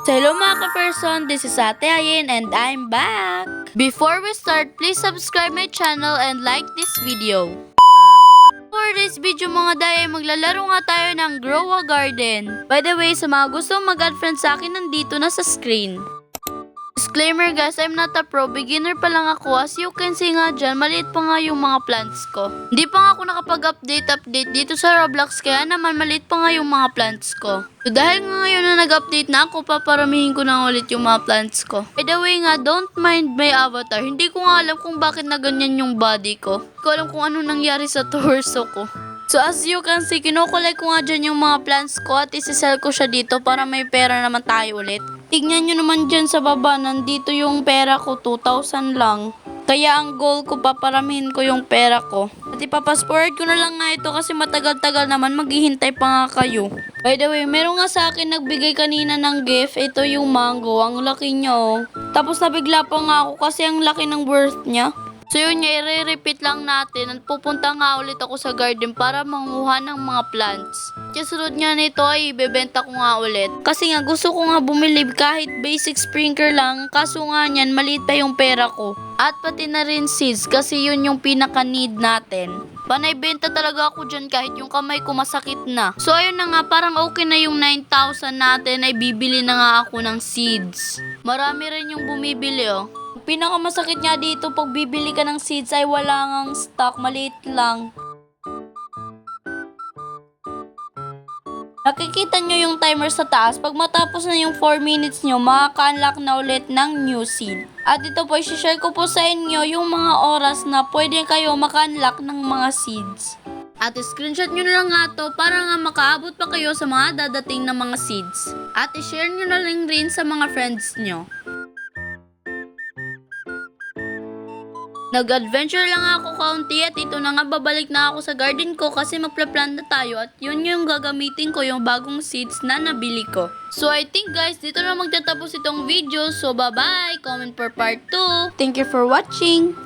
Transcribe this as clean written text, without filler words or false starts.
So hello mga ka-person, this is Ate Ayin and I'm back! Before we start, please subscribe my channel and like this video. For this video mga day ay maglalaro nga tayo ng Grow a Garden. By the way, sa mga gusto mag-add friends sa akin, nandito na sa screen. Disclaimer guys, I'm not a pro, beginner pa lang ako. As you can see nga dyan, maliit pa nga yung mga plants ko. Hindi pa nga ako nakapag-update dito sa Roblox, kaya naman maliit pa nga yung mga plants ko. So dahil nga ngayon na nag-update na ako, paparamihin ko na ulit yung mga plants ko. By the way nga, don't mind my avatar. Hindi ko nga alam kung bakit na ganyan yung body ko. Hindi ko alam kung ano nangyari sa torso ko. So as you can see, kinukulay ko nga dyan yung mga plants ko at isisell ko siya dito para may pera naman tayo ulit. Tignan nyo naman dyan sa baba, nandito yung pera ko, 2,000 lang. Kaya ang goal ko, paparamihin ko yung pera ko. At ipapasport ko na lang nga ito kasi matagal-tagal naman, maghihintay pa nga kayo. By the way, meron nga sa akin nagbigay kanina ng gift. Ito yung mango, ang laki niya oh. Tapos nabigla pa nga ako kasi ang laki ng worth niya. So yun nga, i-repeat lang natin at pupunta nga ulit ako sa garden para manguha ng mga plants. Kasunod nga nito ay ibebenta ko nga ulit. Kasi nga gusto ko nga bumili kahit basic sprinkler lang, kaso nga niyan maliit pa yung pera ko. At pati na rin seeds kasi yun yung pinaka-need natin. Panay benta talaga ako dyan kahit yung kamay ko masakit na. So ayun na nga, parang okay na yung 9,000 natin ay bibili na nga ako ng seeds. Marami rin yung bumibili oh. Pinakamasakit nga dito pag bibili ka ng seeds ay wala ngang stock, maliit lang. Nakikita nyo yung timer sa taas. Pag matapos na yung 4 minutes nyo, makaka-unlock na ulit ng new seed. At ito po, i-share ko po sa inyo yung mga oras na pwede kayo maka-unlock ng mga seeds. At screenshot nyo na lang nga to para nga makaabot pa kayo sa mga dadating na mga seeds. At i-share nyo na lang rin sa mga friends nyo. Nag-adventure lang ako kaunti at ito na nga babalik na ako sa garden ko kasi magpla-plan na tayo at yun yung gagamitin ko yung bagong seeds na nabili ko. So I think guys, dito na magtatapos itong video. So bye bye! Comment for part 2. Thank you for watching!